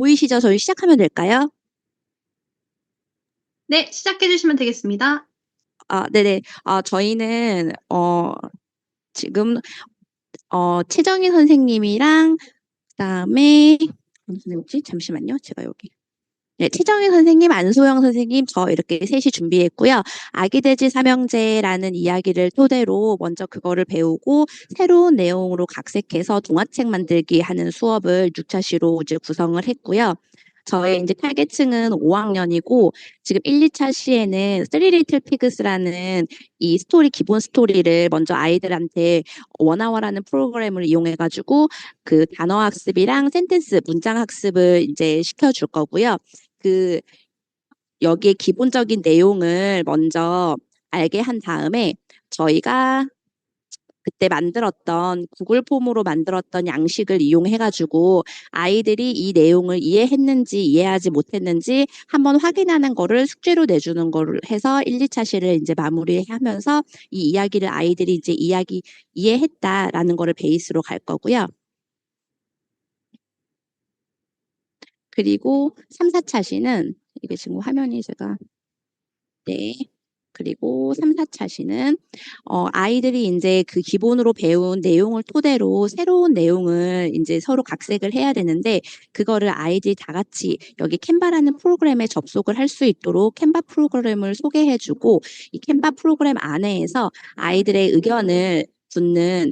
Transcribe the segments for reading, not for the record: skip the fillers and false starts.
보이시죠? 저희 시작하면 될까요? 네, 시작해 주시면 되겠습니다. 네네. 저희는 지금 최정희 선생님이랑 그다음에 무슨 선생님이지? 잠시만요. 제가 여기. 네, 최정희 선생님, 안소영 선생님, 저 이렇게 셋이 준비했고요. 아기돼지 삼형제라는 이야기를 토대로 먼저 그거를 배우고 새로운 내용으로 각색해서 동화책 만들기 하는 수업을 6차 시로 이제 구성을 했고요. 저의 이제 타겟층은 5학년이고 지금 1, 2차 시에는 쓰리 리틀 피그스라는 이 스토리 기본 스토리를 먼저 아이들한테 원아워라는 프로그램을 이용해 가지고 그 단어 학습이랑 센텐스 문장 학습을 이제 시켜줄 거고요. 그 여기에 기본적인 내용을 먼저 알게 한 다음에 저희가 그때 만들었던 구글 폼으로 만들었던 양식을 이용해 가지고 아이들이 이 내용을 이해했는지 이해하지 못했는지 한번 확인하는 거를 숙제로 내주는 거를 해서 1, 2차 시를 이제 마무리하면서 이 이야기를 아이들이 이제 이해했다라는 거를 베이스로 갈 거고요. 그리고 3, 4차 시는 이게 지금 화면이 제가 네. 그리고 3, 4차 시는 아이들이 인제 그 기본으로 배운 내용을 토대로 새로운 내용을 인제 서로 각색을 해야 되는데 그거를 아이들이 다 같이 여기 캔바라는 프로그램에 접속을 할 수 있도록 캔바 프로그램을 소개해 주고 이 캔바 프로그램 안에에서 아이들의 의견을 묻는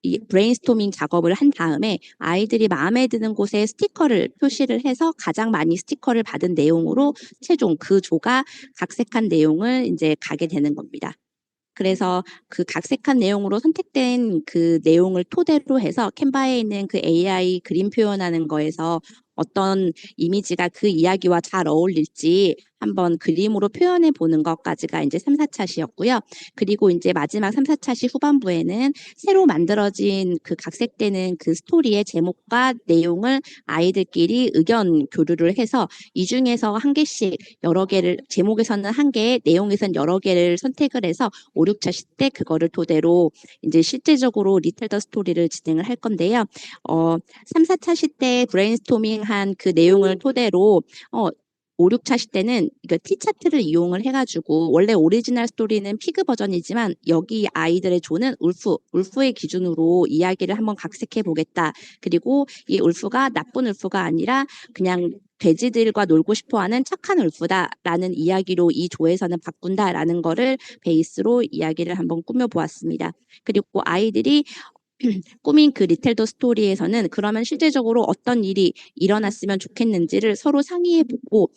이 브레인스토밍 작업을 한 다음에 아이들이 마음에 드는 곳에 스티커를 표시를 해서 가장 많이 스티커를 받은 내용으로 최종 그 조가 각색한 내용을 인제 가게 되는 겁니다. 그래서 그 각색한 내용으로 선택된 그 내용을 토대로 해서 캔바에 있는 그 AI 그림 표현하는 거에서 어떤 이미지가 그 이야기와 잘 어울릴지 한번 그림으로 표현해 보는 것까지가 이제 3, 4차 시였고요. 그리고 이제 마지막 3, 4차 시 후반부에는 새로 만들어진 그 각색되는 그 스토리의 제목과 내용을 아이들끼리 의견 교류를 해서 이 중에서 한 개씩 여러 개를 제목에서는 한 개, 내용에서는 여러 개를 선택을 해서 5, 6차 시 때 그거를 토대로 이제 실제적으로 리텔 더 스토리를 진행을 할 건데요. 3, 4차 시 때 브레인스토밍한 그 내용을 토대로 5, 6차 시 때는 이거 T차트를 이용을 해가지고 원래 오리지널 스토리는 피그 버전이지만 여기 아이들의 조는 울프의 기준으로 이야기를 한번 각색해 보겠다. 그리고 이 울프가 나쁜 울프가 아니라 그냥 돼지들과 놀고 싶어하는 착한 울프다라는 이야기로 이 조에서는 바꾼다라는 거를 베이스로 이야기를 한번 꾸며보았습니다. 그리고 아이들이 꾸민 그 리텔더 스토리에서는 그러면 실제적으로 어떤 일이 일어났으면 좋겠는지를 서로 상의해보고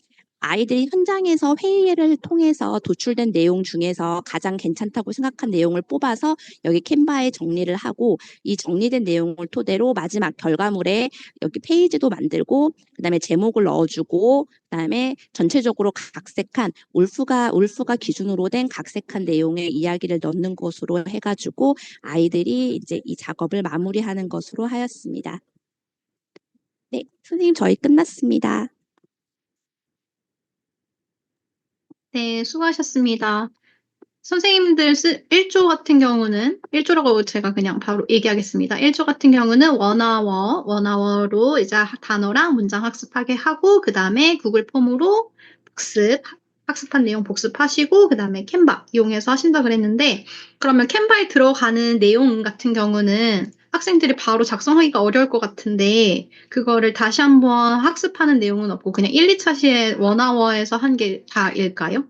아이들이 현장에서 회의를 통해서 도출된 내용 중에서 가장 괜찮다고 생각한 내용을 뽑아서 여기 캔바에 정리를 하고 이 정리된 내용을 토대로 마지막 결과물에 여기 페이지도 만들고 그다음에 제목을 넣어주고 그다음에 전체적으로 각색한 울프가 기준으로 된 각색한 내용의 이야기를 넣는 것으로 해가지고 아이들이 이제 이 작업을 마무리하는 것으로 하였습니다. 네, 선생님 저희 끝났습니다. 네, 수고하셨습니다. 선생님들 1조 같은 경우는 1조라고 제가 그냥 바로 얘기하겠습니다. 1조 같은 경우는 원아워로 이제 단어랑 문장 학습하게 하고 그다음에 구글 폼으로 학습한 내용 복습하시고 그다음에 캔바 이용해서 하신다 그랬는데 그러면 캔바에 들어가는 내용 같은 경우는 학생들이 바로 작성하기가 어려울 것 같은데 그거를 다시 한번 학습하는 내용은 없고 그냥 1, 2차 시에 원아워에서 한 게 다일까요?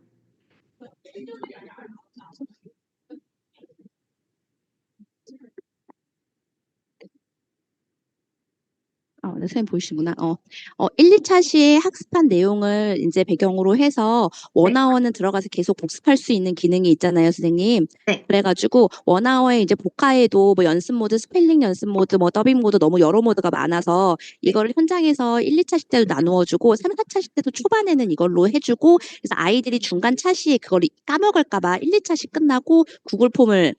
네, 선생님 보이시구나. 1, 2차 시에 학습한 내용을 이제 배경으로 해서 네. 원아워는 들어가서 계속 복습할 수 있는 기능이 있잖아요, 선생님. 네. 그래가지고 원아워에 이제 복화에도 뭐 연습 모드, 스펠링 연습 모드, 뭐 더빙 모드 너무 여러 모드가 많아서 이거를 현장에서 1, 2차 시 때도 나누어주고 3, 4차 시 때도 초반에는 이걸로 해주고 그래서 아이들이 중간 차 시에 그걸 까먹을까봐 1, 2차 시 끝나고 구글 폼을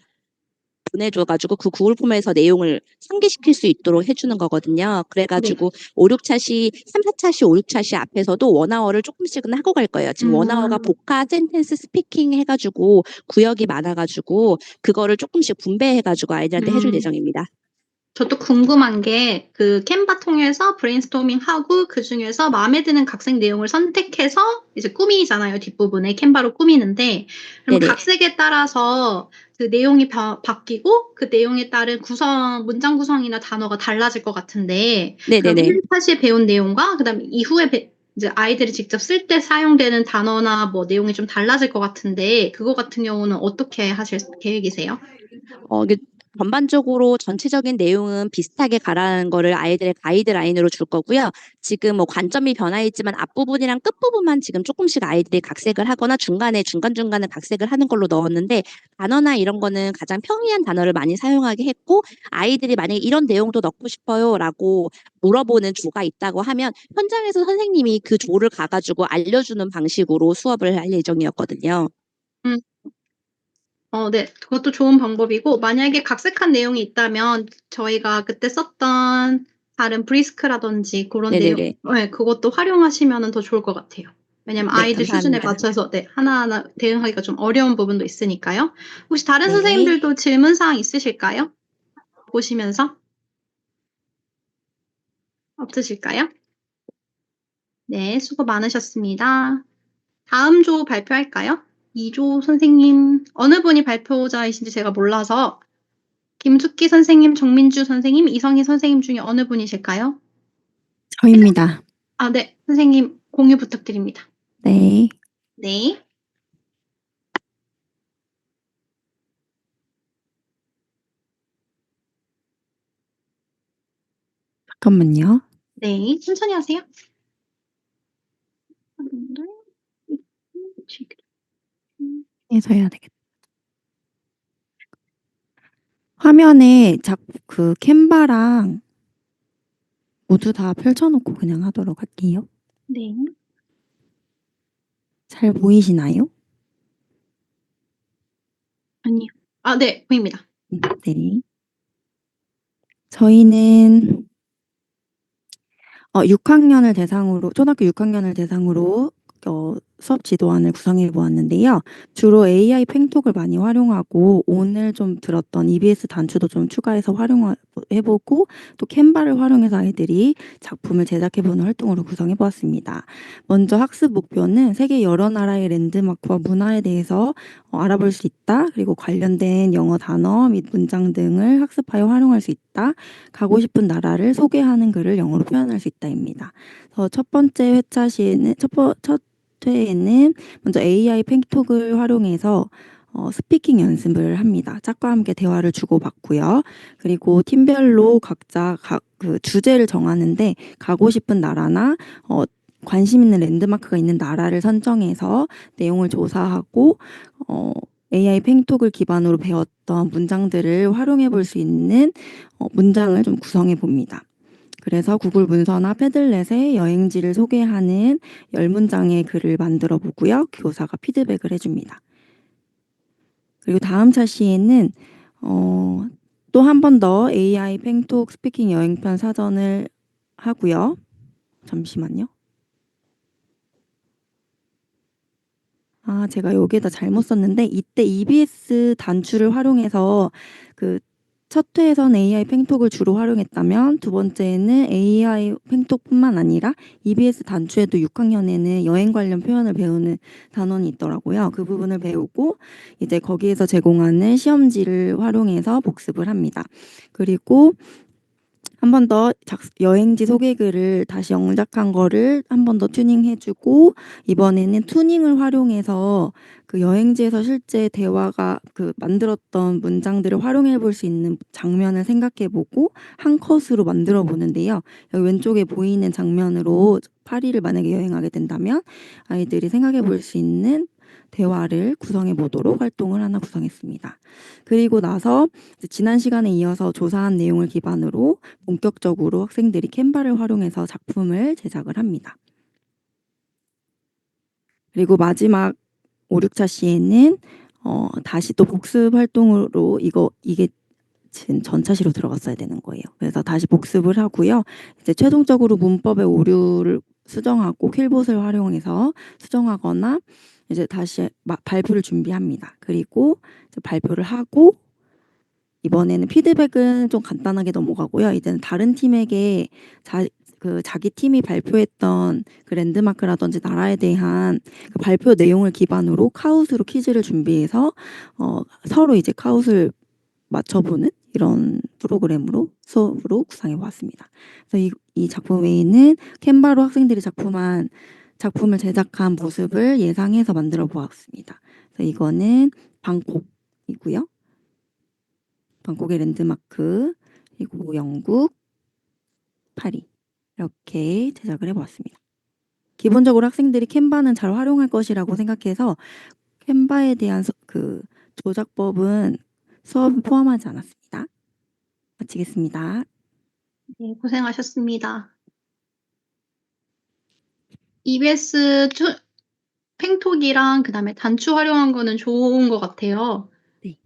보내줘가지고 그 구글 폼에서 내용을 상기시킬 수 있도록 해주는 거거든요. 그래가지고 5, 6차 시, 3, 4차 시, 5, 6차 시 앞에서도 원아워를 조금씩은 하고 갈 거예요. 지금 원아워가 복화, 센텐스, 스피킹 해가지고 구역이 많아가지고 그거를 조금씩 분배해가지고 아이들한테 해줄 예정입니다. 저도 궁금한 게 그 캔바 통해서 브레인스토밍하고 그중에서 마음에 드는 각색 내용을 선택해서 이제 꾸미잖아요. 뒷부분에 캔바로 꾸미는데 그럼 네네. 각색에 따라서 그 내용이 바뀌고 그 내용에 따른 문장 구성이나 단어가 달라질 것 같은데 그럼 네네네. 1차시에 배운 내용과 그다음에 이후에 이제 아이들이 직접 쓸 때 사용되는 단어나 뭐 내용이 좀 달라질 것 같은데 그거 같은 경우는 어떻게 하실 계획이세요? 이게 전반적으로 전체적인 내용은 비슷하게 가라는 거를 아이들의 가이드라인으로 줄 거고요. 지금 뭐 관점이 변화 있지만 앞부분이랑 끝부분만 지금 조금씩 아이들이 각색을 하거나 중간중간에 각색을 하는 걸로 넣었는데 단어나 이런 거는 가장 평이한 단어를 많이 사용하게 했고 아이들이 만약에 이런 내용도 넣고 싶어요라고 물어보는 조가 있다고 하면 현장에서 선생님이 그 조를 가가지고 알려주는 방식으로 수업을 할 예정이었거든요. 음. 네. 그것도 좋은 방법이고 만약에 각색한 내용이 있다면 저희가 그때 썼던 다른 브리스크라든지 고런 내용 네네네. 예 그것도 활용하시면은 더 좋을 것 같아요. 왜냐면 네, 아이들 수준에 감사합니다. 맞춰서 네 하나하나 대응하기가 좀 어려운 부분도 있으니까요. 혹시 다른 네. 선생님들도 질문 사항 있으실까요? 보시면서? 없으실까요? 네. 수고 많으셨습니다. 다음 조 발표할까요? 2조 선생님 어느 분이 발표자이신지 제가 몰라서 김숙기 선생님, 정민주 선생님, 이성희 선생님 중에 어느 분이실까요? 저입니다. 네. 선생님 공유 부탁드립니다. 네. 네. 잠깐만요. 네. 천천히 하세요. 해서 해야 되겠다. 화면에 그 캔바랑 모두 다 펼쳐놓고 그냥 하도록 할게요. 네. 잘 보이시나요? 아니요. 네. 보입니다. 네. 저희는 6학년을 대상으로 초등학교 6학년을 대상으로 수업 지도안을 구성해 보았는데요. 주로 AI 팽톡을 많이 활용하고 오늘 좀 들었던 EBS 단추도 좀 추가해서 활용해 보고 또 캔바를 활용해서 아이들이 작품을 제작해 보는 활동으로 구성해 보았습니다. 먼저 학습 목표는 세계 여러 나라의 랜드마크와 문화에 대해서 알아볼 수 있다. 그리고 관련된 영어 단어 및 문장 등을 학습하여 활용할 수 있다. 가고 싶은 나라를 소개하는 글을 영어로 표현할 수 있다입니다. 그래서 첫 번째 회차 시에는 첫 회에는 먼저 AI 팽톡을 활용해서 스피킹 연습을 합니다. 짝과 함께 대화를 주고받고요. 그리고 팀별로 각자 그 주제를 정하는데 가고 싶은 나라나 관심 있는 랜드마크가 있는 나라를 선정해서 내용을 조사하고 AI 팽톡을 기반으로 배웠던 문장들을 활용해 볼 수 있는 문장을 좀 구성해 봅니다. 그래서 구글 문서나 패들렛에 여행지를 소개하는 10문장의 글을 만들어 보고요. 교사가 피드백을 해줍니다. 그리고 다음 차 시에는 또 한 번 더 AI 팽톡 스피킹 여행편 사전을 하고요. 잠시만요. 제가 여기에다 잘못 썼는데 이때 EBS 단추를 활용해서 그 첫 회에서는 AI 팽톡을 주로 활용했다면 두 번째에는 AI 팽톡뿐만 아니라 EBS 단추에도 6학년에는 여행 관련 표현을 배우는 단원이 있더라고요. 그 부분을 배우고 이제 거기에서 제공하는 시험지를 활용해서 복습을 합니다. 그리고 한 번 더 여행지 소개글을 다시 영작한 거를 한 번 더 튜닝해 주고 이번에는 투닝을 활용해서 그 여행지에서 실제 대화가 그 만들었던 문장들을 활용해 볼 수 있는 장면을 생각해 보고 한 컷으로 만들어 보는데요. 여기 왼쪽에 보이는 장면으로 파리를 만약에 여행하게 된다면 아이들이 생각해 볼 수 있는 대화를 구성해 보도록 활동을 하나 구성했습니다. 그리고 나서 지난 시간에 이어서 조사한 내용을 기반으로 본격적으로 학생들이 캔바를 활용해서 작품을 제작을 합니다. 그리고 마지막 5, 6차 시에는 다시 또 복습 활동으로 이게 지금 전차시로 들어갔어야 되는 거예요. 그래서 다시 복습을 하고요. 이제 최종적으로 문법의 오류를 수정하고 퀼봇을 활용해서 수정하거나 이제 다시 발표를 준비합니다. 그리고 발표를 하고 이번에는 피드백은 좀 간단하게 넘어가고요. 이제는 다른 팀에게 자기 팀이 발표했던 그 랜드마크라든지 나라에 대한 그 발표 내용을 기반으로 카웃으로 퀴즈를 준비해서 서로 이제 카웃을 맞춰보는 이런 프로그램으로 수업으로 구상해 보았습니다. 그래서 이 작품 외에는 캔바로 학생들이 작품을 제작한 모습을 예상해서 만들어 보았습니다. 그래서 이거는 방콕이고요. 방콕의 랜드마크, 그리고 영국, 파리 이렇게 제작을 해보았습니다. 기본적으로 학생들이 캔바는 잘 활용할 것이라고 생각해서 캔바에 대한 그 조작법은 수업에 포함하지 않았습니다. 마치겠습니다. 네, 고생하셨습니다. EBS 팽톡이랑 그다음에 단추 활용한 거는 좋은 것 같아요. 네.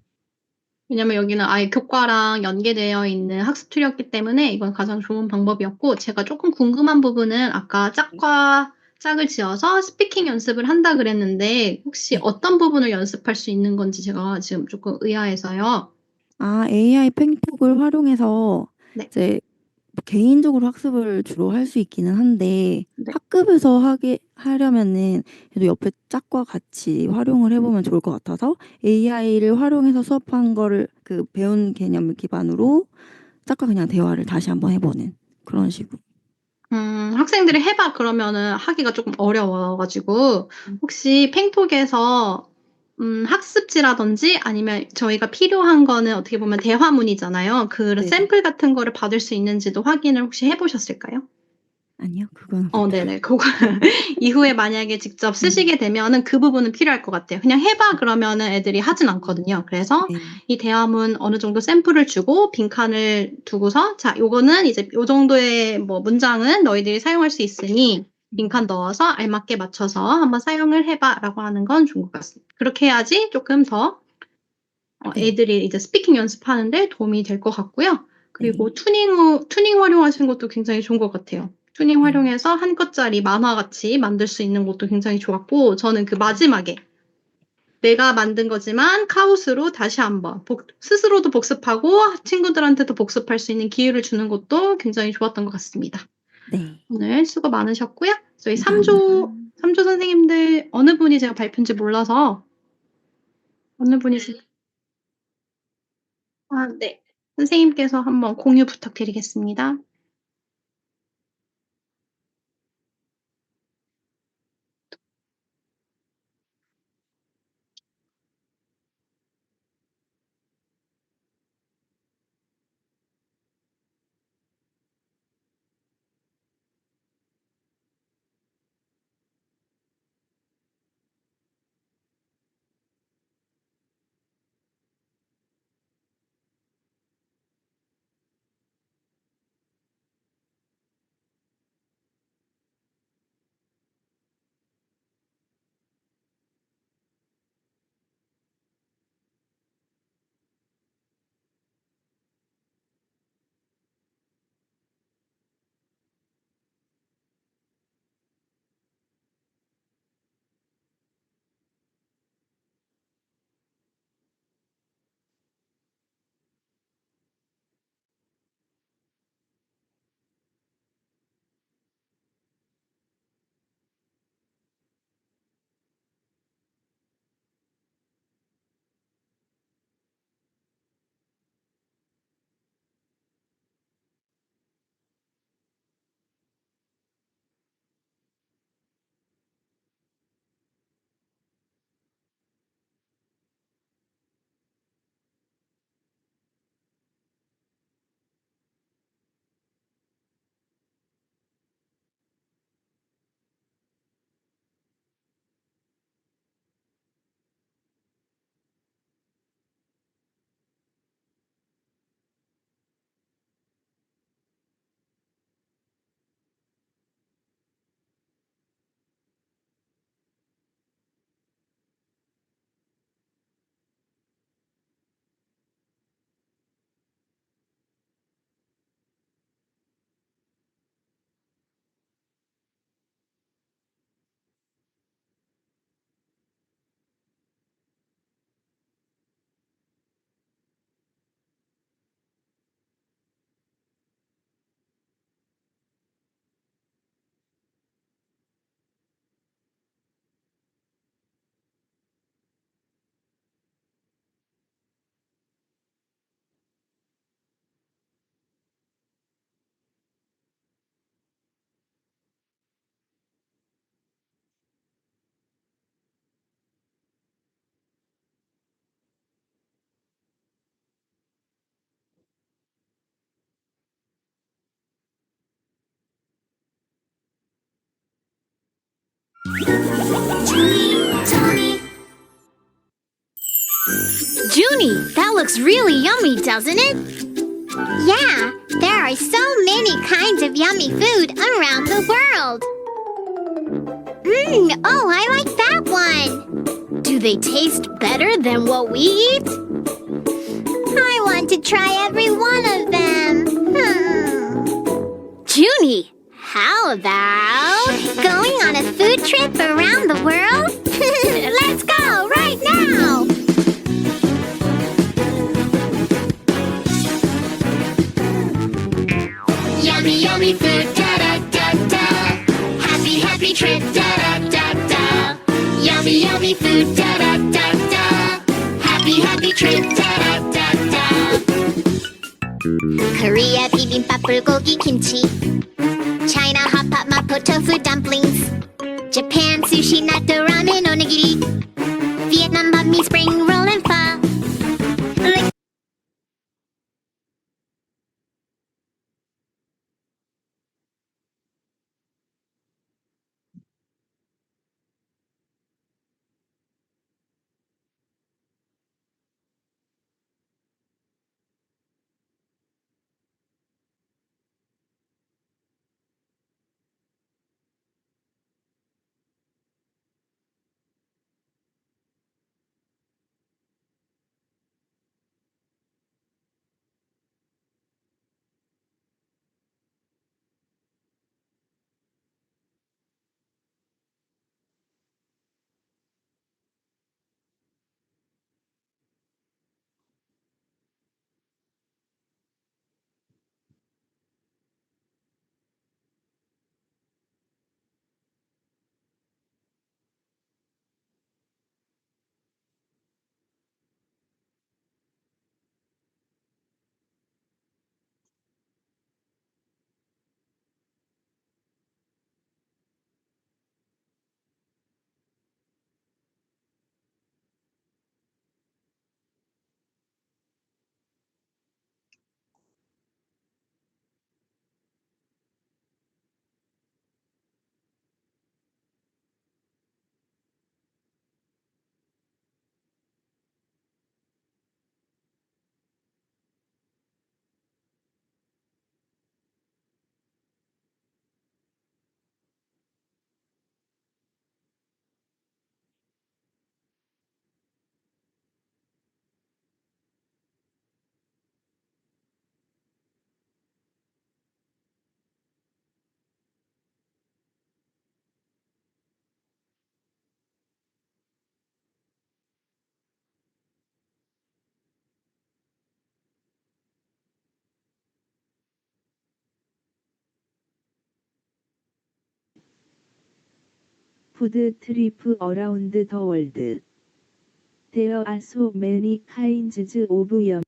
왜냐면 여기는 아예 교과랑 연계되어 있는 학습 툴이었기 때문에 이건 가장 좋은 방법이었고, 제가 조금 궁금한 부분은 아까 짝과 짝을 지어서 스피킹 연습을 한다 그랬는데 혹시 네. 어떤 부분을 연습할 수 있는 건지 제가 지금 조금 의아해서요. AI 팽톡을 활용해서 네. 이제 개인적으로 학습을 주로 할 수 있기는 한데 네. 학급에서 하려면은 그래도 옆에 짝과 같이 활용을 해보면 좋을 것 같아서 AI를 활용해서 수업한 거를 그 배운 개념을 기반으로 짝과 그냥 대화를 다시 한번 해보는 그런 식으로. 학생들이 해봐 그러면은 하기가 조금 어려워가지고 혹시 팽톡에서 학습지라든지 아니면 저희가 필요한 거는 어떻게 보면 대화문이잖아요. 그런 네네. 샘플 같은 거를 받을 수 있는지도 확인을 혹시 해보셨을까요? 아니요, 그건 네네. 그거 이후에 만약에 직접 쓰시게 되면은 그 부분은 필요할 것 같아요. 그냥 해봐 그러면은 애들이 하진 않거든요. 그래서 네. 이 대화문 어느 정도 샘플을 주고 빈칸을 두고서 자, 요거는 이제 요 정도의 뭐 문장은 너희들이 사용할 수 있으니 빈칸 넣어서 알맞게 맞춰서 한번 사용을 해봐라고 하는 건 좋은 것 같습니다. 그렇게 해야지 조금 더 네. 애들이 이제 스피킹 연습하는데 도움이 될 것 같고요. 그리고 네. 투닝 활용하시는 것도 굉장히 좋은 것 같아요. 투닝 네. 활용해서 한 것짜리 만화같이 만들 수 있는 것도 굉장히 좋았고, 저는 그 마지막에 내가 만든 거지만 카우스로 다시 한번 스스로도 복습하고 친구들한테도 복습할 수 있는 기회를 주는 것도 굉장히 좋았던 것 같습니다. 네. 오늘 수고 많으셨고요. 저희 감사합니다. 3조 선생님들 어느 분이 제가 발표인지 몰라서 어느 분이 네. 선생님께서 한번 공유 부탁드리겠습니다. Junie, that looks really yummy, doesn't it? Yeah, there are so many kinds of yummy food around the world. Oh, I like that one. Do they taste better than what we eat? I want to try every one of them. Junie, how about Going on a food trip around the world? Let's go right now. yummy, yummy food, da da da da. Happy, happy trip, da da da da. Yummy, yummy food, da da da da. Happy, happy trip, da da da da. Korea bibimbap bulgogi kimchi. China hot pot mapo tofu dumplings. Japan sushi natto ramen onigiri. Vietnam banh mi spring roll and pho. Food trip around the world. There are so many kinds of yum.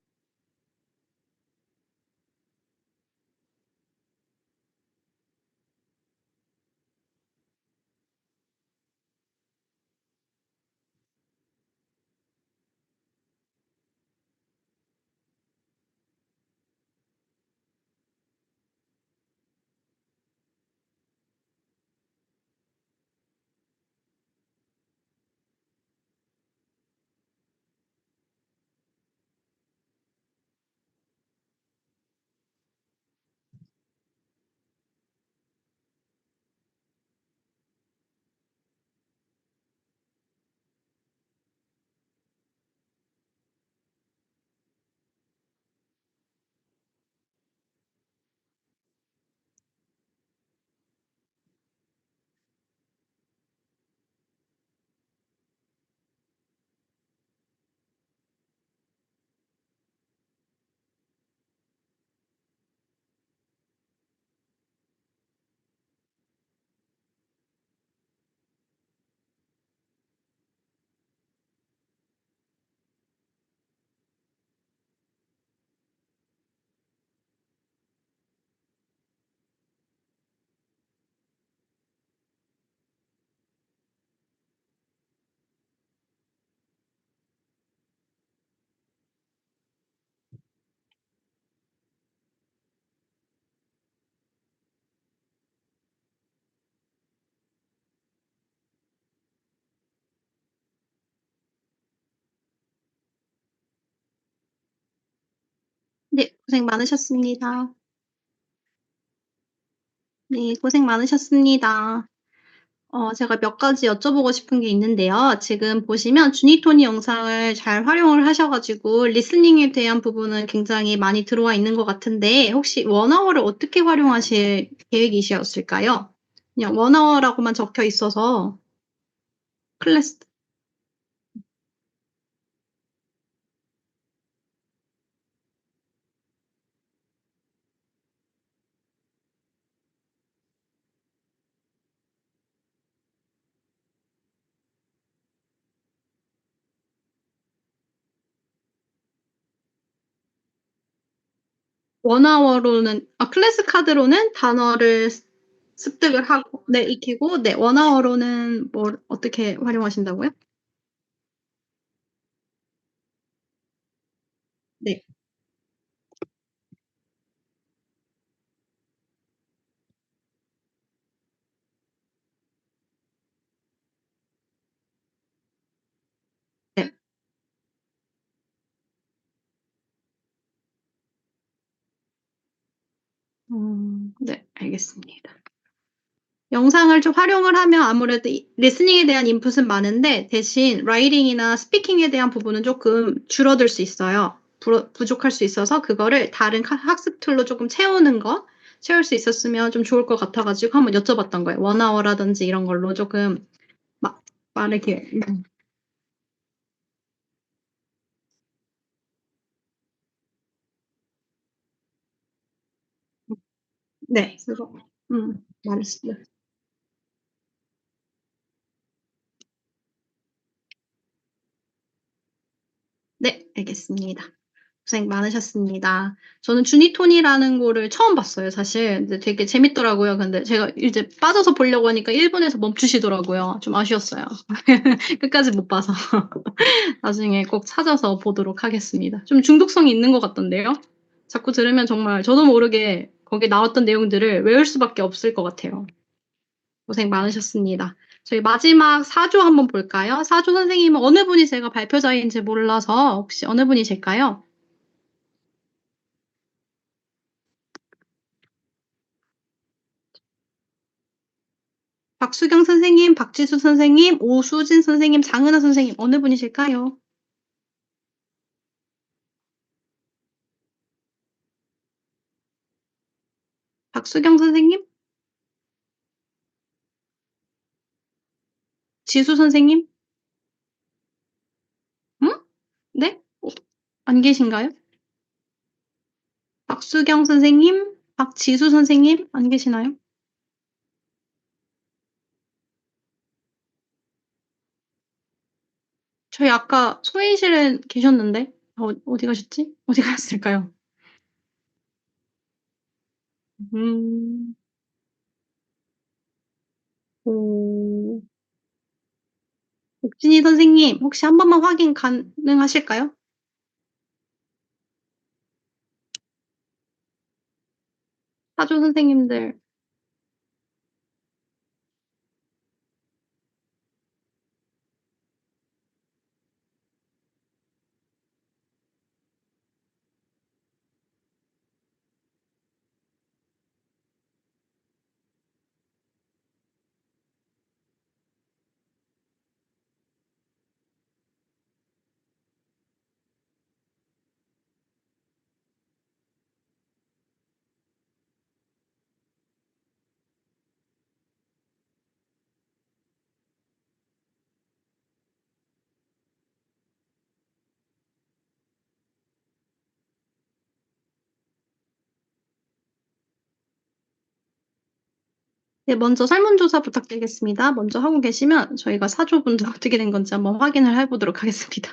네, 고생 많으셨습니다. 네, 고생 많으셨습니다. 제가 몇 가지 여쭤보고 싶은 게 있는데요. 지금 보시면 주니토니 영상을 잘 활용을 하셔 가지고 리스닝에 대한 부분은 굉장히 많이 들어와 있는 것 같은데 혹시 원어워를 어떻게 활용하실 계획이셨을까요? 그냥 원어라고만 적혀 있어서 클래스. 원어워로는 클래스 카드로는 단어를 습득을 하고 네, 익히고 네, 원어워로는 뭘 어떻게 활용하신다고요? 네. 네. 네, 알겠습니다. 영상을 좀 활용을 하면 아무래도 이 리스닝에 대한 인풋은 많은데 대신 라이팅이나 스피킹에 대한 부분은 쪼끔 줄어들 수 있어요. 부족할 수 있어서 그거를 다른 학습 툴로 쪼끔 채울 수 있었으면 좀 좋을 것 같아 가지고 한번 여쭤봤던 거예요. 원어워라든지 이런 걸로 쪼끔 막 빠르게. 네. 그래서 말했어요. 네, 알겠습니다. 고생 많으셨습니다. 저는 주니톤이라는 거를 처음 봤어요, 사실. 근데 되게 재밌더라고요. 근데 제가 이제 빠져서 보려고 하니까 1 분에서 멈추시더라고요. 좀 아쉬웠어요. 끝까지 못 봐서. 나중에 꼭 찾아서 보도록 하겠습니다. 좀 중독성이 있는 것 같던데요. 자꾸 들으면 정말 저도 모르게 거기에 나왔던 내용들을 외울 수밖에 없을 것 같아요. 고생 많으셨습니다. 저희 마지막 4조 한번 볼까요? 4조 선생님은 어느 분이 제가 발표자인지 몰라서 혹시 어느 분이실까요? 박수경 선생님, 박지수 선생님, 오수진 선생님, 장은하 선생님 어느 분이실까요? 박수경 선생님? 지수 선생님? 응? 네? 안 계신가요? 박수경 선생님, 박지수 선생님 안 계시나요? 저희 아까 소회의실에 계셨는데 어디 가셨지? 어디 가셨을까요? 음. 오. 옥진희 선생님 혹시 한 번만 확인 가능하실까요? 사조 선생님들. 네, 먼저 설문조사 부탁드리겠습니다. 먼저 하고 계시면 저희가 사조분들 어떻게 된 건지 한번 확인을 해 보도록 하겠습니다.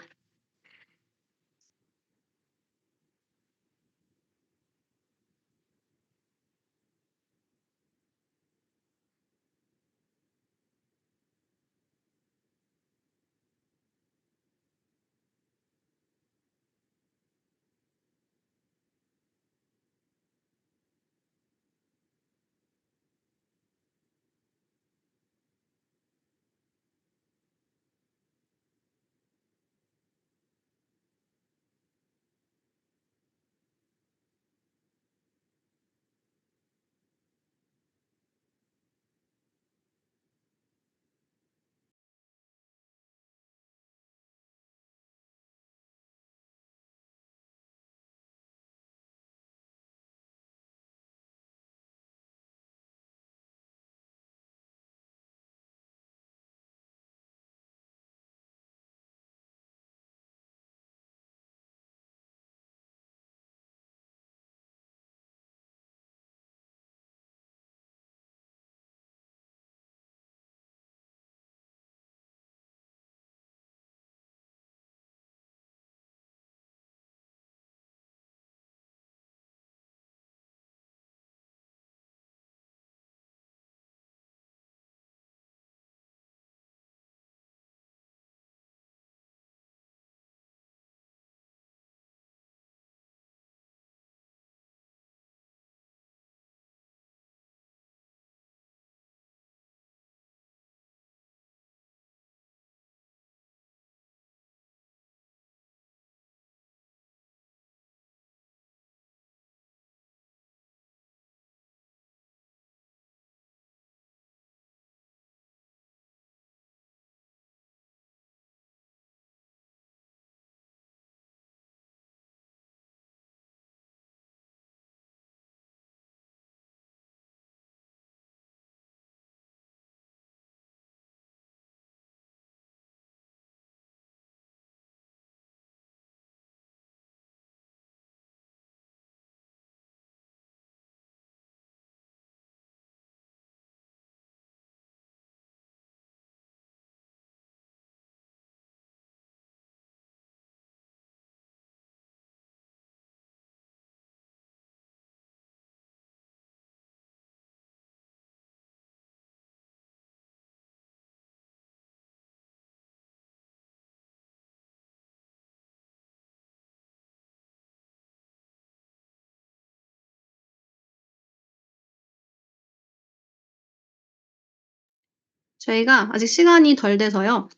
저희가 아직 시간이 덜 돼서요.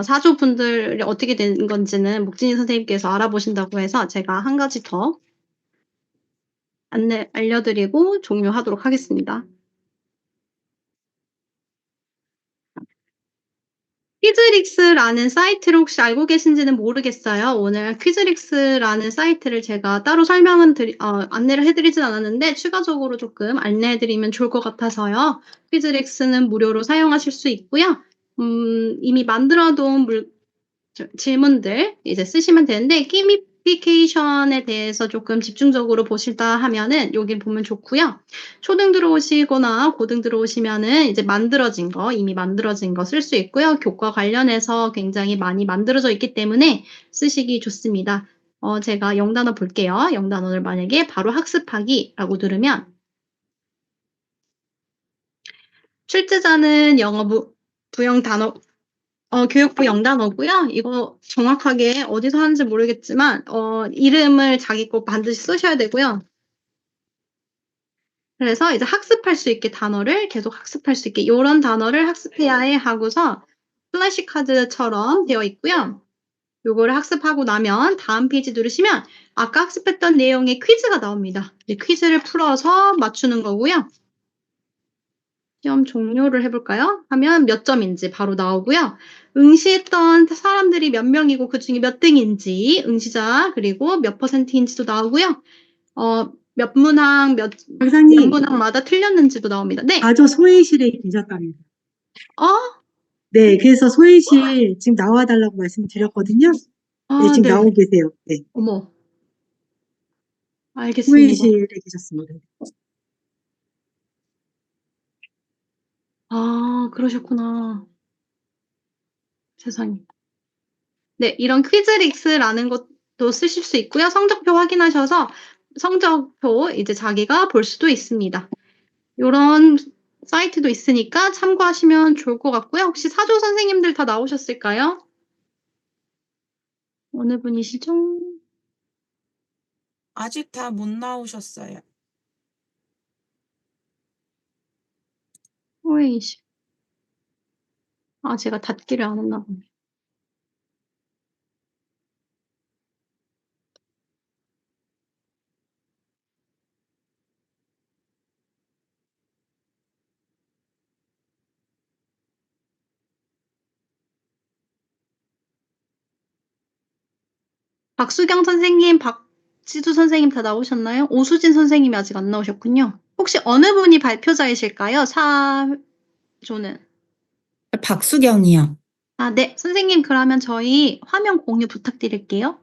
사조분들이 어떻게 된 건지는 목진희 선생님께서 알아보신다고 해서 제가 한 가지 더 알려드리고 종료하도록 하겠습니다. 퀴즈릭스라는 사이트를 혹시 알고 계신지는 모르겠어요. 오늘 퀴즈릭스라는 사이트를 제가 따로 안내를 해드리진 않았는데 추가적으로 조금 안내해드리면 좋을 것 같아서요. 퀴즈릭스는 무료로 사용하실 수 있고요. 이미 만들어둔 질문들 이제 쓰시면 되는데 게이미피케이션에 대해서 조금 집중적으로 보시다 하면은 여기 보면 좋고요. 초등 들어오시거나 고등 들어오시면은 이제 이미 만들어진 거 쓸 수 있고요. 교과 관련해서 굉장히 많이 만들어져 있기 때문에 쓰시기 좋습니다. 제가 영단어 볼게요. 영단어를 만약에 바로 학습하기라고 누르면 출제자는 영어 부영 단어 교육부 영단어고요. 이거 정확하게 어디서 하는지 모르겠지만 이름을 자기 거 반드시 쓰셔야 되고요. 그래서 이제 학습할 수 있게 단어를 계속 학습할 수 있게 이런 단어를 학습해야 해 하고서 플래시카드처럼 되어 있고요. 요거를 학습하고 나면 다음 페이지 누르시면 아까 학습했던 내용의 퀴즈가 나옵니다. 이제 퀴즈를 풀어서 맞추는 거고요. 시험 종료를 해볼까요? 하면 몇 점인지 바로 나오고요. 응시했던 사람들이 몇 명이고 그 중에 몇 등인지 응시자 그리고 몇 %인지도 나오고요. 몇 문항 박사님, 문항마다 틀렸는지도 나옵니다. 네. 아저 소회의실에 계셨답니다. 어? 네, 그래서 소회의실 지금 나와달라고 말씀드렸거든요. 네, 지금 네. 나오고 계세요. 네, 어머. 알겠습니다. 소회의실에 계셨습니다. 그러셨구나. 세상에. 네, 이런 퀴즈릭스라는 것도 쓰실 수 있고요. 성적표 확인하셔서 성적표 이제 자기가 볼 수도 있습니다. 요런 사이트도 있으니까 참고하시면 좋을 것 같고요. 혹시 사조 선생님들 다 나오셨을까요? 어느 분이시죠? 아직 다 못 나오셨어요. 호이씨. 제가 닫기를 안 했나 보네. 박수경 선생님, 박지수 선생님 다 나오셨나요? 오수진 선생님이 아직 안 나오셨군요. 혹시 어느 분이 발표자이실까요? 사조는. 박수경이요. 네. 선생님 그러면 저희 화면 공유 부탁드릴게요.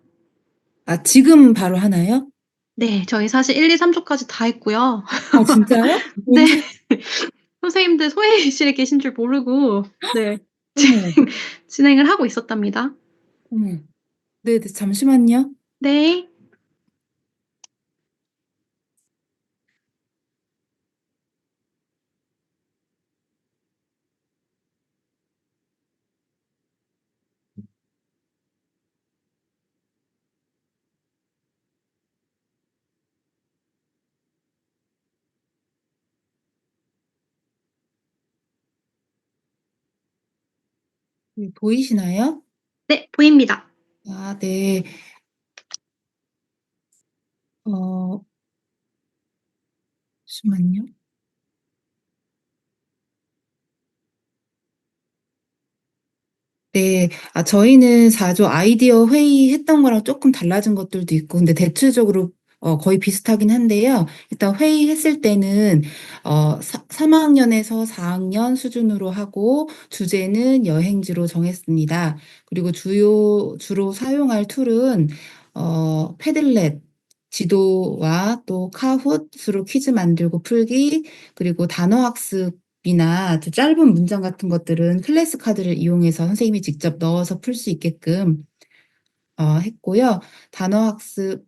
지금 바로 하나요? 네. 저희 사실 1, 2, 3조까지 다 했고요. 진짜요? 네. 선생님들 소회의실에 계신 줄 모르고 네. 어머, 진행을 하고 있었답니다. 어머. 네, 잠시만요. 네. 보이시나요? 네. 보입니다. 네. 잠시만요. 네. 저희는 4조 아이디어 회의했던 거랑 조금 달라진 것들도 있고 근데 대체적으로 거의 비슷하긴 한데요. 일단 회의했을 때는 3학년에서 4학년 수준으로 하고 주제는 여행지로 정했습니다. 그리고 주로 사용할 툴은 패들렛, 지도와 또 카훗으로 퀴즈 만들고 풀기, 그리고 단어 학습이나 아주 짧은 문장 같은 것들은 클래스 카드를 이용해서 선생님이 직접 넣어서 풀 수 있게끔 했고요. 단어 학습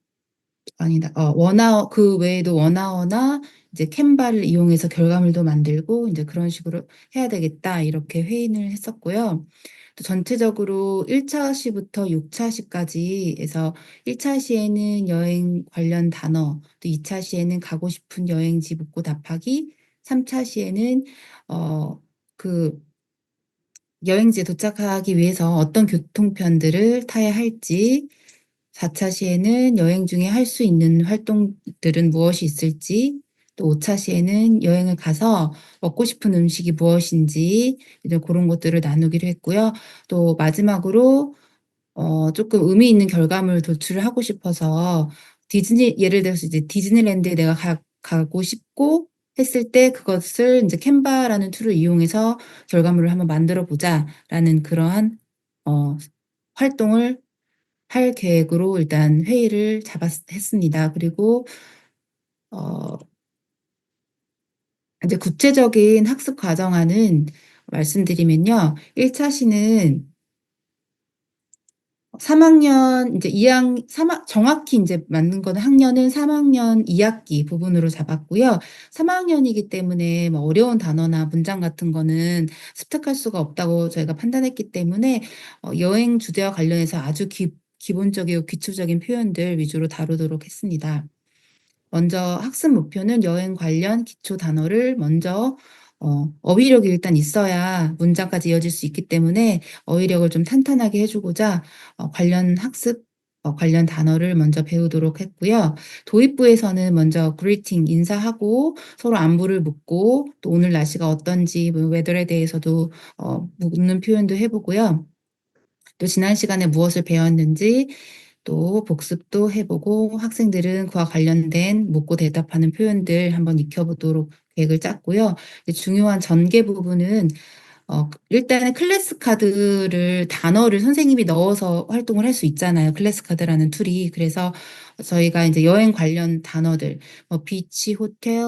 아니다. 원아워 그 외에도 원아워나 이제 캔바를 이용해서 결과물도 만들고 이제 그런 식으로 해야 되겠다 이렇게 회의를 했었고요. 또 전체적으로 1차 시부터 6차 시까지 해서 1차 시에는 여행 관련 단어, 또 2차 시에는 가고 싶은 여행지 묻고 답하기, 3차 시에는 그 여행지에 도착하기 위해서 어떤 교통편들을 타야 할지, 4차 시에는 여행 중에 할 수 있는 활동들은 무엇이 있을지, 또 5차 시에는 여행을 가서 먹고 싶은 음식이 무엇인지 이제 그런 것들을 나누기로 했고요. 또 마지막으로 조금 의미 있는 결과물을 도출을 하고 싶어서 예를 들어서 이제 디즈니랜드에 내가 가고 싶고 했을 때 그것을 인제 캔바라는 툴을 이용해서 결과물을 한번 만들어 보자라는 그러한 활동을 할 계획으로 일단 회의를 했습니다. 그리고 어 이제 구체적인 학습 과정안은 말씀드리면요. 1차 시는 3학년 인제 3 인제 맞는 거는 학년은 3학년 2학기 부분으로 잡았고요. 3학년이기 때문에 뭐 어려운 단어나 문장 같은 거는 습득할 수가 없다고 저희가 판단했기 때문에 여행 주제와 관련해서 아주 기본적이고 기초적인 표현들 위주로 다루도록 했습니다. 먼저 학습 목표는 여행 관련 기초 단어를 먼저 어휘력이 일단 있어야 문장까지 이어질 수 있기 때문에 어휘력을 좀 탄탄하게 해 주고자 관련 단어를 먼저 배우도록 했고요. 도입부에서는 먼저 greeting 인사하고 서로 안부를 묻고 또 오늘 날씨가 어떤지 뭐 weather에 대해서도 묻는 표현도 해 보고요. 또 지난 시간에 무엇을 배웠는지 또 복습도 해 보고 학생들은 그와 관련된 묻고 대답하는 표현들 한번 익혀 보도록 계획을 짰고요. 중요한 전개 부분은 일단은 클래스 카드를 단어를 선생님이 넣어서 활동을 할 수 있잖아요, 클래스 카드라는 툴이. 그래서 저희가 인제 여행 관련 단어들 뭐 비치, 호텔,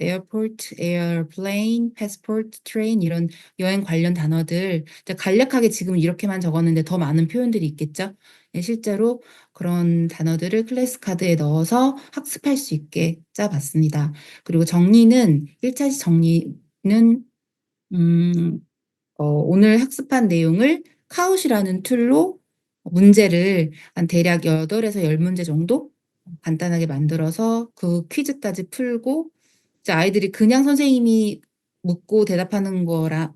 에어포트, 에어플레인, 패스포트, 트레인 이런 여행 관련 단어들 이제 간략하게 지금 이렇게만 적었는데 더 많은 표현들이 있겠죠. 예, 실제로 그런 단어들을 클래스 카드에 넣어서 학습할 수 있게 짜 봤습니다. 그리고 정리는 1차 시 정리는 오늘 학습한 내용을 카웃이라는 툴로 문제를 한 대략 8에서 10 문제 정도 간단하게 만들어서 그 퀴즈까지 풀고 이제 아이들이 그냥 선생님이 묻고 대답하는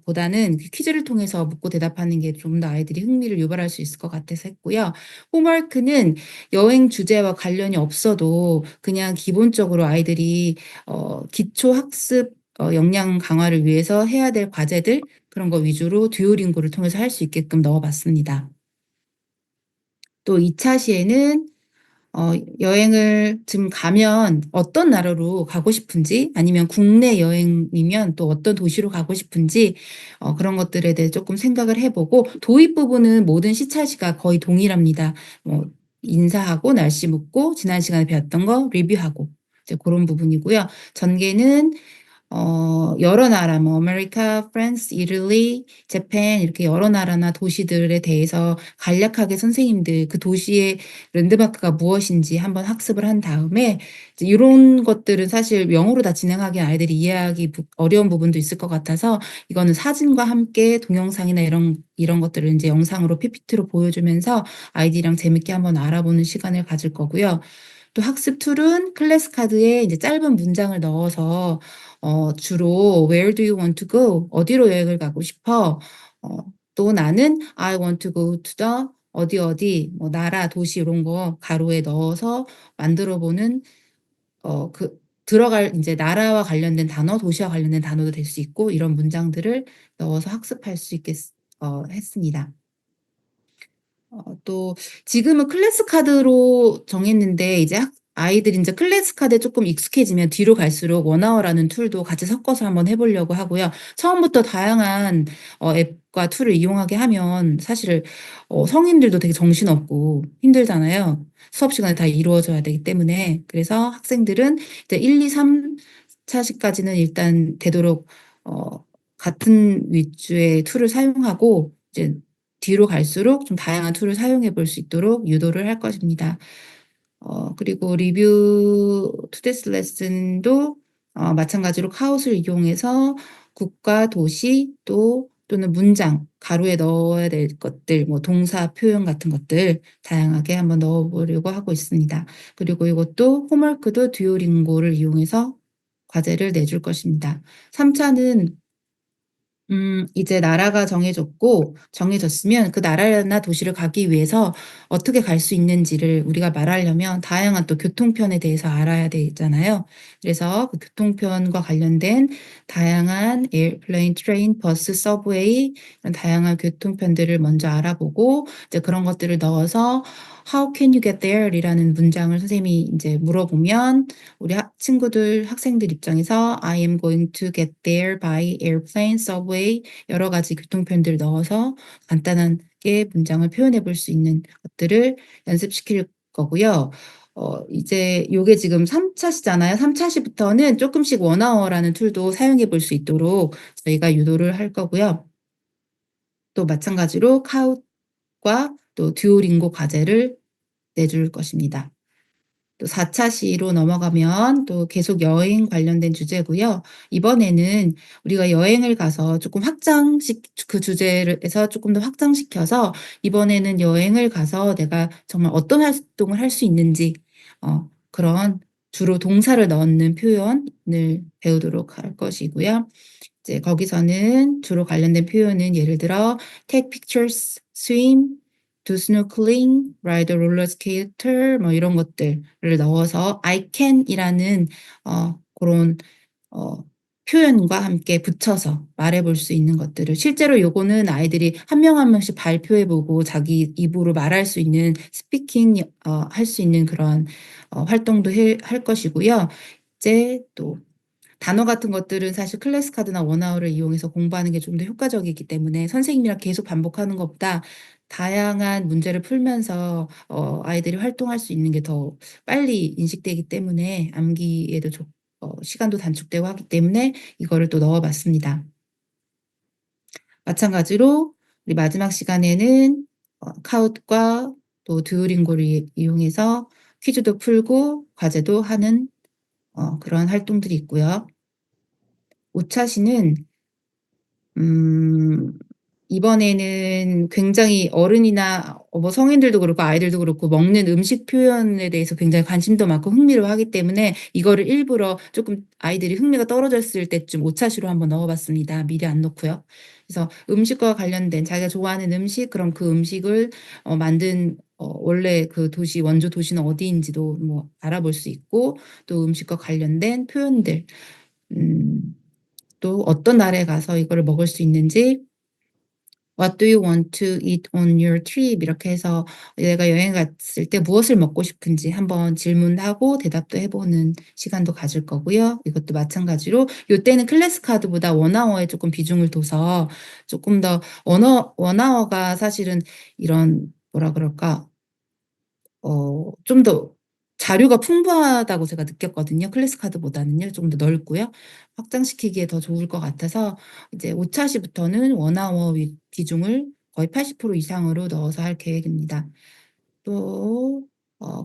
보다는 그 퀴즈를 통해서 묻고 대답하는 게 좀 더 아이들이 흥미를 유발할 수 있을 것 같아서 했고요. 홈워크는 여행 주제와 관련이 없어도 그냥 기본적으로 아이들이 기초 학습 역량 강화를 위해서 해야 될 과제들 그런 거 위주로 듀오링고를 통해서 할 수 있게끔 넣어 봤습니다. 또 2차 시에는 여행을 지금 가면 어떤 나라로 가고 싶은지 아니면 국내 여행이면 또 어떤 도시로 가고 싶은지 그런 것들에 대해 조금 생각을 해 보고 도입 부분은 모든 시차시가 거의 동일합니다. 뭐 인사하고 날씨 묻고 지난 시간에 배웠던 거 리뷰하고 이제 고런 부분이고요. 전개는 여러 나라 뭐 아메리카, 프랑스, 이탈리, 재팬 이렇게 여러 나라나 도시들에 대해서 간략하게 선생님들 그 도시의 랜드마크가 무엇인지 한번 학습을 한 다음에 이제 요런 것들은 사실 영어로 다 진행하기엔 아이들이 이해하기 어려운 부분도 있을 것 같아서 이거는 사진과 함께 동영상이나 이런 것들을 인제 영상으로 PPT로 보여주면서 아이들이랑 재밌게 한번 알아보는 시간을 가질 거고요. 또 학습 툴은 클래스 카드에 이제 짧은 문장을 넣어서 주로 "Where do you want to go?" 어디로 여행을 가고 싶어? 또 나는 "I want to go to the" 어디 어디 뭐 나라, 도시 이런 거 가로에 넣어서 만들어 보는 들어갈 인제 나라와 관련된 단어, 도시와 관련된 단어도 될 수 있고 이런 문장들을 넣어서 학습할 수 있게 했습니다. 또 지금은 클래스 카드로 정했는데 이제 아이들이 인제 클래스 카드에 쪼끔 익숙해지면 뒤로 갈수록 원어워라는 툴도 같이 섞어서 한번 해 보려고 하고요. 처음부터 다양한 앱과 툴을 이용하게 하면 사실 성인들도 되게 정신없고 힘들잖아요. 수업 시간에 다 이루어져야 되기 때문에. 그래서 학생들은 이제 1, 2, 3 차시까지는 일단 되도록 같은 위주의 툴을 사용하고 이제 뒤로 갈수록 좀 다양한 툴을 사용해 볼 수 있도록 유도를 할 것입니다. 그리고 리뷰 투 디스 레슨도 마찬가지로 카웃을 이용해서 국가, 도시 또는 문장, 가로에 넣어야 될 것들 뭐 동사, 표현 같은 것들 다양하게 한번 넣어 보려고 하고 있습니다. 그리고 이것도 홈워크도 듀오링고를 이용해서 과제를 내줄 것입니다. 3차는 이제 나라가 정해졌으면 그 나라나 도시를 가기 위해서 어떻게 갈 수 있는지를 우리가 말하려면 다양한 또 교통편에 대해서 알아야 되잖아요. 그래서 그 교통편과 관련된 다양한 에어플레인, 트레인, 버스, 서브웨이 이런 다양한 교통편들을 먼저 알아보고 이제 그런 것들을 넣어서 How can you get there? 이라는 문장을 선생님이 이제 물어보면 우리 학생들 입장에서 I am going to get there by airplane, subway 여러 가지 교통편들을 넣어서 간단하게 문장을 표현해 볼 수 있는 것들을 연습시킬 거고요. 이제 요게 지금 3차시잖아요. 3차시부터는 조금씩 원어워라는 툴도 사용해 볼 수 있도록 저희가 유도를 할 거고요. 또 마찬가지로 카웃과 또 듀오링고 과제를 내줄 것입니다. 또 4차 시로 넘어가면 또 계속 여행 관련된 주제고요. 이번에는 우리가 여행을 가서 조금 그 주제에서 조금 더 확장시켜서 이번에는 여행을 가서 내가 정말 어떤 활동을 할 수 있는지 그런 주로 동사를 넣는 표현을 배우도록 할 것이고요. 이제 거기서는 주로 관련된 표현은 예를 들어 take pictures, swim, do snorkeling, ride a roller skater 뭐 이런 것들을 넣어서 I can이라는 그런 표현과 함께 붙여서 말해볼 수 있는 것들을 실제로 요거는 아이들이 한 명 한 명씩 발표해보고 자기 입으로 말할 수 있는 스피킹 할 수 있는 그런 활동도 할 것이고요. 이제 또 단어 같은 것들은 사실 클래스 카드나 원아웃을 이용해서 공부하는 게 좀 더 효과적이기 때문에 선생님이랑 계속 반복하는 것보다 다양한 문제를 풀면서 아이들이 활동할 수 있는 게 더 빨리 인식되기 때문에 암기에도 시간도 단축되고 하기 때문에 이거를 또 넣어 봤습니다. 마찬가지로 우리 마지막 시간에는 카웃과 또 듀오링고를 이용해서 퀴즈도 풀고 과제도 하는 그런 활동들이 있고요. 5차 시는 이번에는 굉장히 어른이나 뭐 성인들도 그렇고 아이들도 그렇고 먹는 음식 표현에 대해서 굉장히 관심도 많고 흥미를 하기 때문에 이거를 일부러 조금 아이들이 흥미가 떨어졌을 때쯤 5차 시로 한번 넣어 봤습니다. 미리 안 넣고요. 그래서 음식과 관련된 자기가 좋아하는 음식 그럼 그 음식을 만든 원래 그 도시 원조 도시는 어디인지도 뭐 알아볼 수 있고 또 음식과 관련된 표현들 또 어떤 나라에 가서 이거를 먹을 수 있는지 What do you want to eat on your trip? 이렇게 해서 내가 여행 갔을 때 무엇을 먹고 싶은지 한번 질문하고 대답도 해보는 시간도 가질 거고요. 이것도 마찬가지로 요때는 클래스 카드보다 원아워에 조금 비중을 둬서 조금 더 원아워가 사실은 이런 뭐라 그럴까 좀 더 자료가 풍부하다고 제가 느꼈거든요. 클래스 카드보다는요. 좀 더 넓고요. 확장시키기에 더 좋을 것 같아서 이제 5차 시부터는 원아워 비중을 거의 80% 이상으로 넣어서 할 계획입니다. 또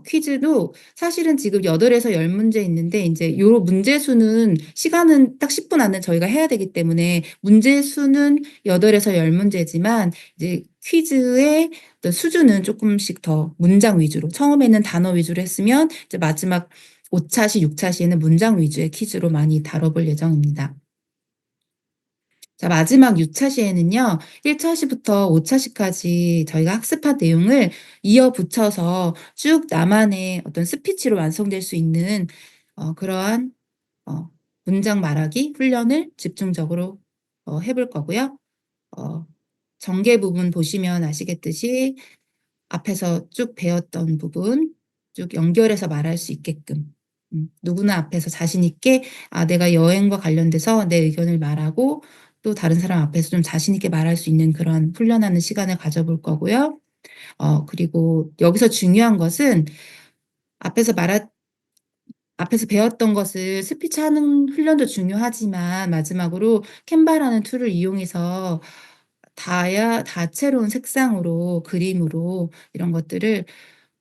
퀴즈도 사실은 지금 8에서 10문제 있는데 인제 요 문제 수는 시간은 딱 10분 안에 저희가 해야 되기 때문에 문제 수는 8에서 10문제지만 이제 퀴즈의 어떤 수준은 쪼끔씩 더 문장 위주로 처음에는 단어 위주로 했으면 이제 마지막 5차 시, 6차 시에는 문장 위주의 퀴즈로 많이 다뤄볼 예정입니다. 자, 마지막 6차 시에는요. 1차 시부터 5차 시까지 저희가 학습한 내용을 이어 붙여서 쭉 나만의 어떤 스피치로 완성될 수 있는 그러한 문장 말하기 훈련을 집중적으로 해볼 거고요. 전개 부분 보시면 아시겠듯이 앞에서 쭉 배웠던 부분 쭉 연결해서 말할 수 있게끔 누구나 앞에서 자신 있게 내가 여행과 관련돼서 내 의견을 말하고 또 다른 사람 앞에서 좀 자신 있게 말할 수 있는 그런 훈련하는 시간을 가져볼 거고요. 그리고 여기서 중요한 것은 앞에서 배웠던 것을 스피치하는 훈련도 중요하지만 마지막으로 캔바라는 툴을 이용해서 다채로운 색상으로 그림으로 이런 것들을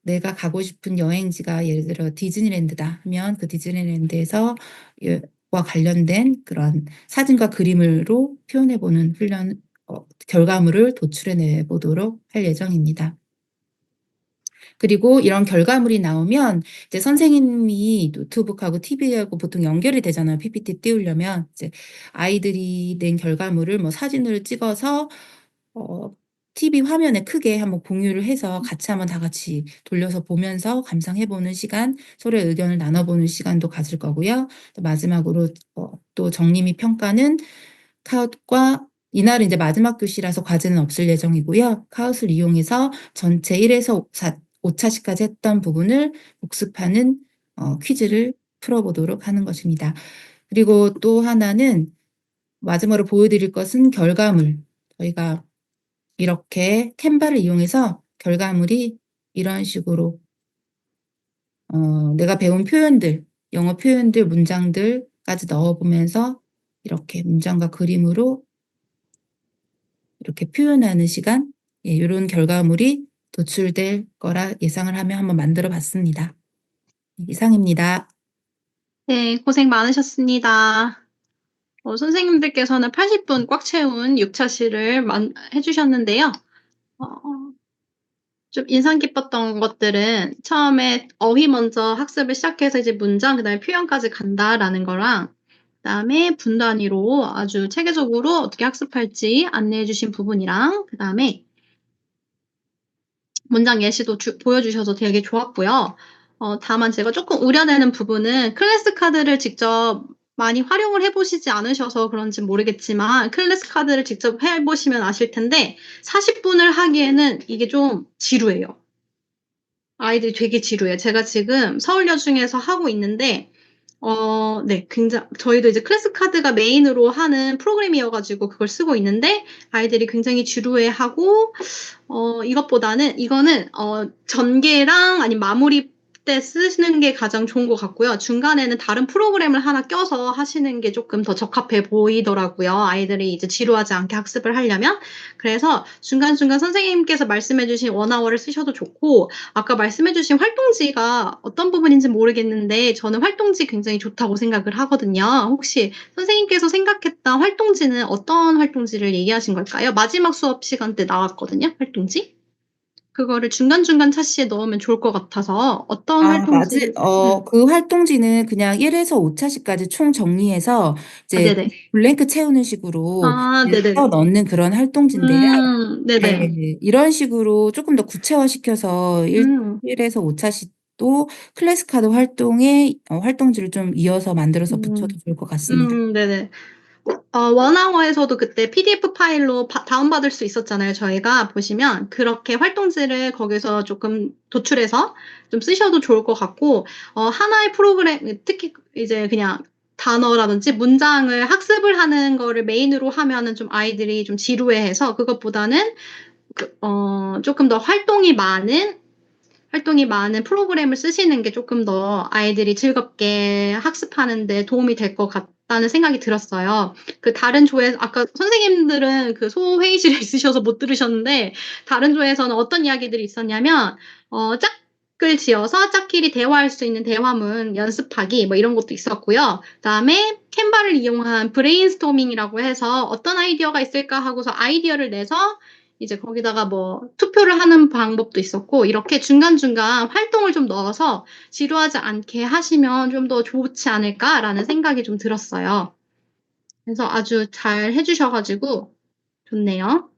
내가 가고 싶은 여행지가 예를 들어 디즈니랜드다 하면 그 디즈니랜드에서 와 관련된 그런 사진과 그림으로 표현해 보는 훈련 결과물을 도출해 내 보도록 할 예정입니다. 그리고 이런 결과물이 나오면 이제 선생님이 노트북하고 TV하고 보통 연결이 되잖아요. PPT 띄우려면. 이제 아이들이 낸 결과물을 뭐 사진을 찍어서 TV 화면에 크게 한번 공유를 해서 같이 한번 다 같이 돌려서 보면서 감상해 보는 시간, 서로의 의견을 나눠 보는 시간도 가질 거고요. 또 마지막으로 또 정리 및 평가는 카웃과 이날은 이제 마지막 교시라서 과제는 없을 예정이고요. 카웃을 이용해서 전체 1에서 5차시까지 했던 부분을 복습하는 퀴즈를 풀어보도록 하는 것입니다. 그리고 또 하나는 마지막으로 보여드릴 것은 결과물. 저희가 이렇게 캔바를 이용해서 결과물이 이런 식으로 내가 배운 표현들, 영어 표현들, 문장들까지 넣어보면서 이렇게 문장과 그림으로 이렇게 표현하는 시간, 예, 이런 결과물이 도출될 거라 예상을 하며 한번 만들어 봤습니다. 이상입니다. 네, 고생 많으셨습니다. 선생님들께서는 80분 꽉 채운 6차시를 해주셨는데요. 좀 인상 깊었던 것들은 처음에 어휘 먼저 학습을 시작해서 이제 문장, 그 다음에 표현까지 간다라는 거랑, 그 다음에 분 단위로 아주 체계적으로 어떻게 학습할지 안내해 주신 부분이랑, 그 다음에 문장 예시도 보여주셔서 되게 좋았고요. 다만 제가 조금 우려되는 부분은 클래스 카드를 직접 많이 활용을 해보시지 않으셔서 그런지 모르겠지만 클래스 카드를 직접 해보시면 아실 텐데 40분을 하기에는 이게 좀 지루해요. 아이들이 되게 지루해요. 제가 지금 서울여중에서 하고 있는데 네, 저희도 이제 클래스 카드가 메인으로 하는 프로그램이어가지고 그걸 쓰고 있는데 아이들이 굉장히 지루해하고 이거는 전개랑 아니면 마무리 때 쓰시는 게 가장 좋은 것 같고요. 중간에는 다른 프로그램을 하나 껴서 하시는 게 조금 더 적합해 보이더라고요. 아이들이 이제 지루하지 않게 학습을 하려면. 그래서 중간중간 선생님께서 말씀해주신 원아워를 쓰셔도 좋고, 아까 말씀해주신 활동지가 어떤 부분인지 모르겠는데, 저는 활동지 굉장히 좋다고 생각을 하거든요. 혹시 선생님께서 생각했던 활동지는 어떤 활동지를 얘기하신 걸까요? 마지막 수업 시간 때 나왔거든요, 활동지. 그거를 중간중간 차시에 넣으면 좋을 것 같아서 어떤 활동지? 그 활동지는 그냥 1에서 5차시까지 총 정리해서 이제 네네. 블랭크 채우는 식으로 네네. 써 넣는 그런 활동지인데요. 네네. 네, 이런 식으로 조금 더 구체화시켜서 1에서 5차시도 클래스 카드 활동에 활동지를 좀 이어서 만들어서 붙여도 좋을 것 같습니다. 네네. 원아워에서도 그때 PDF 파일로 다운받을 수 있었잖아요. 저희가 보시면 그렇게 활동지를 거기서 조금 도출해서 좀 쓰셔도 좋을 것 같고, 하나의 프로그램, 특히 이제 그냥 단어라든지 문장을 학습을 하는 거를 메인으로 하면은 좀 아이들이 좀 지루해해서 그것보다는 조금 더 활동이 많은 프로그램을 쓰시는 게 조금 더 아이들이 즐겁게 학습하는 데 도움이 될 것 같다는 생각이 들었어요. 그 다른 조에, 아까 선생님들은 그 소회의실에 있으셔서 못 들으셨는데, 다른 조에서는 어떤 이야기들이 있었냐면, 짝을 지어서 짝끼리 대화할 수 있는 대화문 연습하기, 뭐 이런 것도 있었고요. 그 다음에 캔바를 이용한 브레인스토밍이라고 해서 어떤 아이디어가 있을까 하고서 아이디어를 내서 이제 거기다가 뭐 투표를 하는 방법도 있었고, 이렇게 중간중간 활동을 좀 넣어서 지루하지 않게 하시면 좀 더 좋지 않을까라는 생각이 좀 들었어요. 그래서 아주 잘 해주셔가지고 좋네요.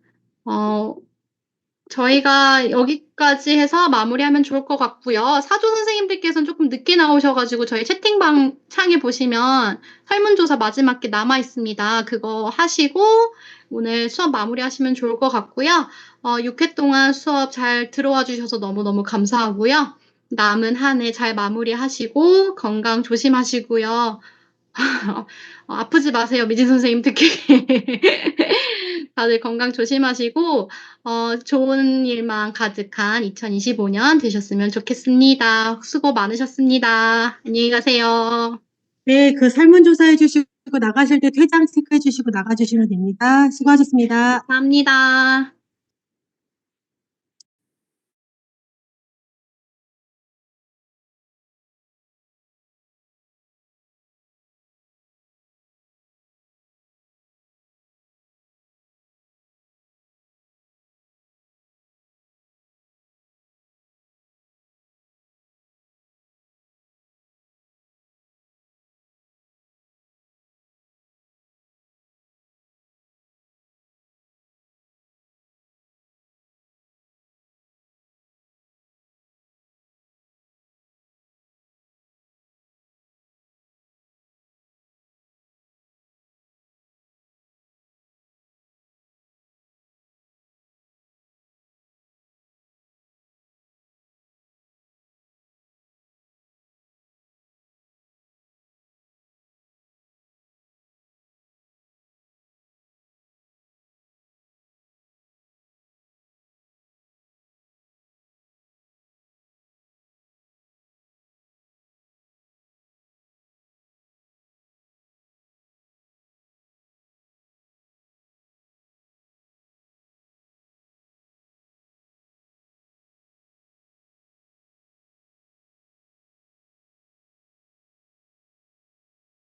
저희가 여기까지 해서 마무리하면 좋을 것 같고요. 사조 선생님들께서는 조금 늦게 나오셔가지고 저희 채팅방 창에 보시면 설문조사 마지막 게 남아 있습니다. 그거 하시고 오늘 수업 마무리하시면 좋을 것 같고요. 6회 동안 수업 잘 들어와 주셔서 너무너무 감사하고요. 남은 한 해 잘 마무리하시고 건강 조심하시고요. 아프지 마세요, 미진 선생님 특히. 다들 건강 조심하시고 좋은 일만 가득한 2025년 되셨으면 좋겠습니다. 수고 많으셨습니다. 안녕히 가세요. 네, 그 설문조사 해주시고 나가실 때 퇴장 체크해 주시고 나가주시면 됩니다. 수고하셨습니다. 감사합니다.